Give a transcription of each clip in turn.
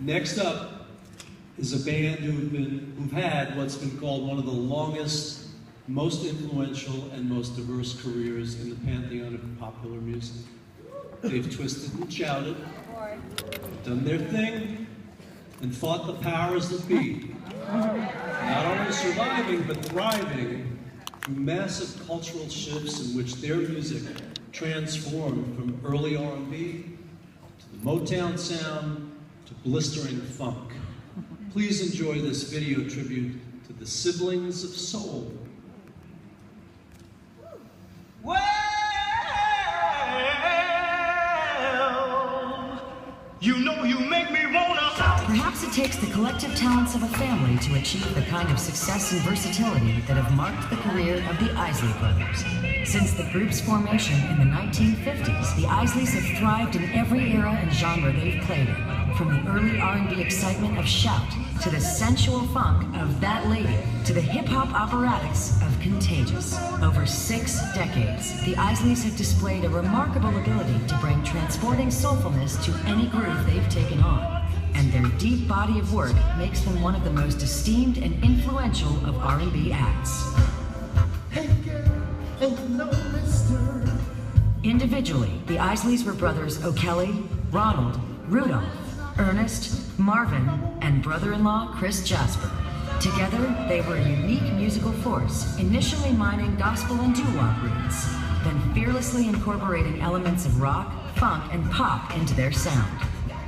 Next up is a band who've had what's been called one of the longest, most influential, and most diverse careers in the pantheon of popular music. They've twisted and shouted, done their thing, and fought the powers that be. Not only surviving, but thriving through massive cultural shifts in which their music transformed from early R&B to the Motown sound to blistering funk. Please enjoy this video tribute to the siblings of soul. Well, you know you make me wanna. Perhaps it takes the collective talents of a family to achieve the kind of success and versatility that have marked the career of the Isley brothers. Since the group's formation in the 1950s, the Isleys have thrived in every era and genre they've played in, from the early R&B excitement of Shout, to the sensual funk of That Lady, to the hip-hop operatics of Contagious. Over 6 decades, the Isleys have displayed a remarkable ability to bring transporting soulfulness to any groove they've taken on. And their deep body of work makes them one of the most esteemed and influential of R&B acts. Individually, the Isleys were brothers O'Kelly, Ronald, Rudolph, Ernest, Marvin, and brother-in-law Chris Jasper. Together, they were a unique musical force, initially mining gospel and doo-wop roots, then fearlessly incorporating elements of rock, funk, and pop into their sound.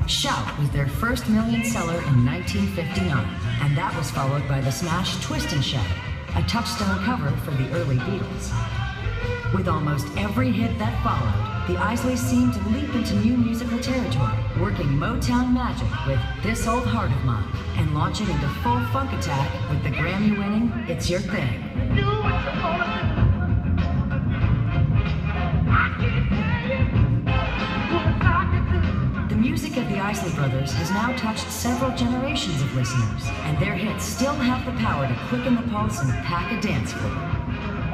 Shout was their first million seller in 1959, and that was followed by the smash Twist and Shout, a touchstone cover for the early Beatles. With almost every hit that followed, the Isleys seemed to leap into new musical territory, working Motown magic with This Old Heart of Mine, and launching into full funk attack with the Grammy-winning It's Your Thing. The music of the Isley Brothers has now touched several generations of listeners, and their hits still have the power to quicken the pulse and pack a dance floor.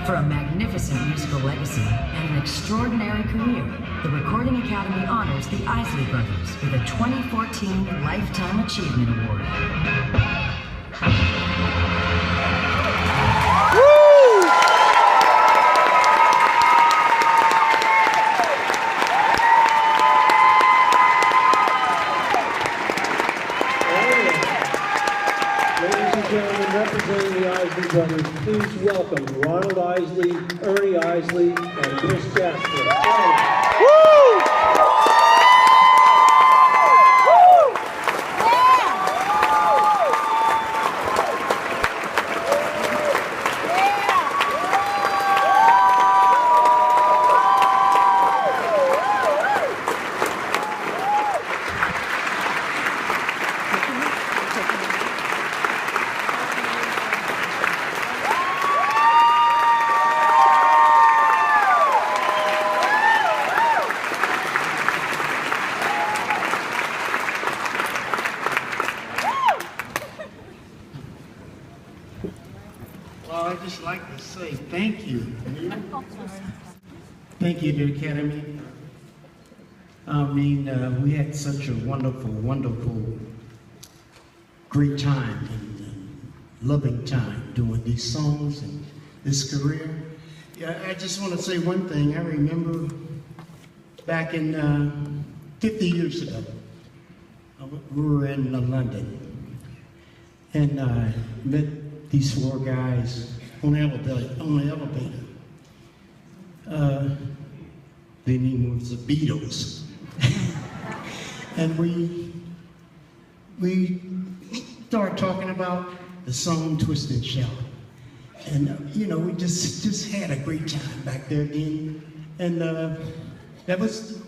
For a magnificent musical legacy and an extraordinary career, the Recording Academy honors the Isley Brothers with a 2014 Lifetime Achievement Award. Representing the Isley brothers, please welcome Ronald Isley, Ernie Isley, and Chris Jasper. Woo! Well, I'd just like to say thank you. Thank you to the Academy. I mean, we had such a wonderful, wonderful, great time and loving time doing these songs and this career. Yeah, I just want to say one thing. I remember back in 50 years ago, we were in London, and I met these 4 guys on the elevator. Their name was the Beatles. And we started talking about the song Twist and Shout. And you know, we just had a great time back there then. And that was,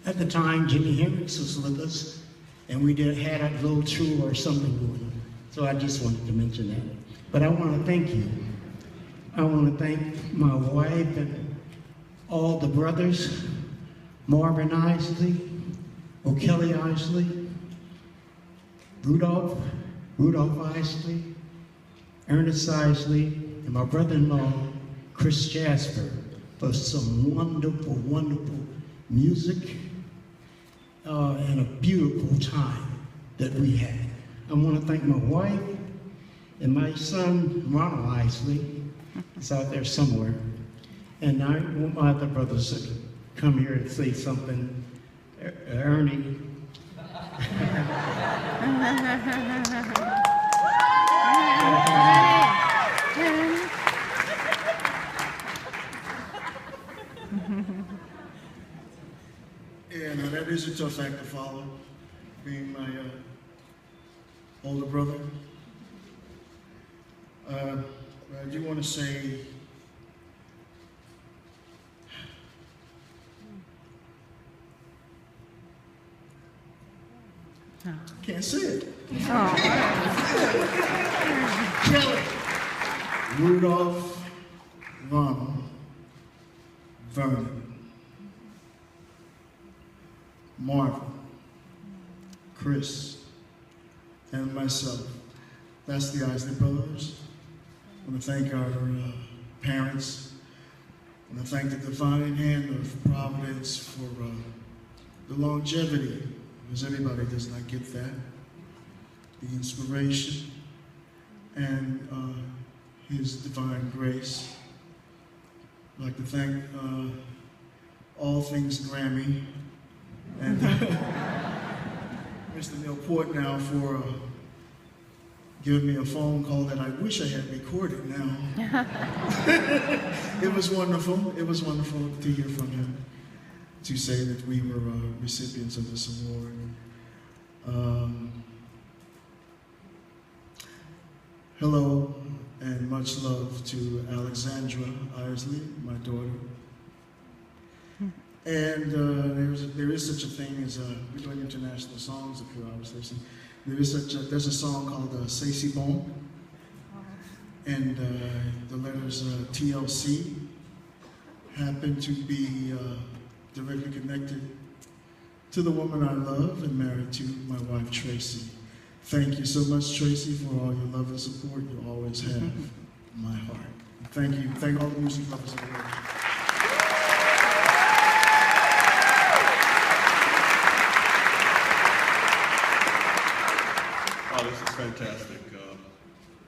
at the time, Jimi Hendrix was with us, and we had a little tour or something going on. So I just wanted to mention that. But I want to thank you. I want to thank my wife and all the brothers, Marvin Isley, O'Kelly Isley, Rudolph Isley, Ernest Isley, and my brother-in-law, Chris Jasper, for some wonderful, wonderful music and a beautiful time that we had. I want to thank my wife and my son, Ronald Isley. He's out there somewhere. And I want my other brothers to come here and say something. Ernie. Yeah, now that is a tough act to follow, being my older brother. But I do want to say, can't say it. Kelly, Rudolph, Ronald, Vernon, Marvin, Chris, and myself. That's the Isley brothers. I want to thank our parents. I want to thank the divine hand of Providence for the longevity, because everybody does not get that. The inspiration and his divine grace. I'd like to thank All Things Grammy and Mr. Neil Portnow for giving me a phone call that I wish I had recorded now. It was wonderful. It was wonderful to hear from him, to say that we were recipients of this award. Hello and much love to Alexandra Isley, my daughter. And there is such a thing as, we're doing international songs up here, obviously. There's a song called C'est Si Bon, and the letters TLC happen to be directly connected to the woman I love and married to, my wife Tracy. Thank you so much, Tracy, for all your love and support you always have in my heart. Thank you. Thank all the music lovers of the world. Oh, this is fantastic.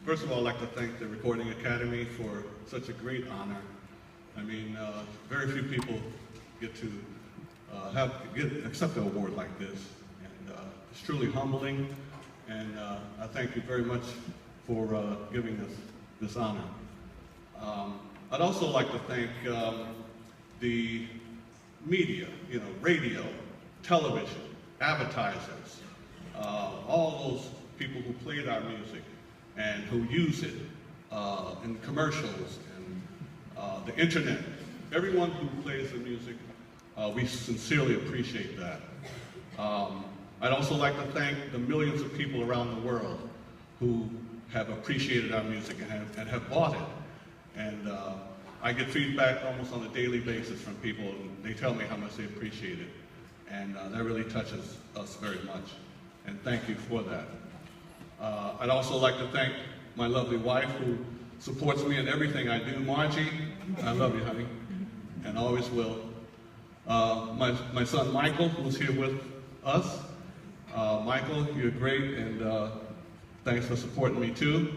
First of all, I'd like to thank the Recording Academy for such a great honor. I mean, very few people get to accept an award like this, and it's truly humbling. And I thank you very much for giving us this honor. I'd also like to thank the media, radio, television, advertisers, all those people who played our music and who use it in commercials and the internet. Everyone who plays the music, we sincerely appreciate that. I'd also like to thank the millions of people around the world who have appreciated our music and have bought it. And I get feedback almost on a daily basis from people, and they tell me how much they appreciate it. And that really touches us very much. And thank you for that. I'd also like to thank my lovely wife who supports me in everything I do. Margie, I love you, honey, and always will. My son Michael, who's here with us. Michael, you're great, and thanks for supporting me too.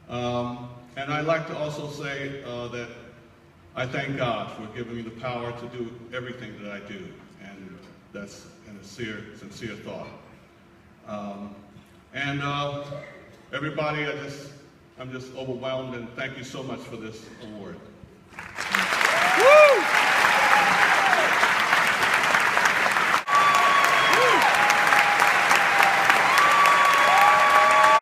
And I'd like to also say that I thank God for giving me the power to do everything that I do, and that's a sincere thought. Everybody, I'm just overwhelmed, and thank you so much for this award.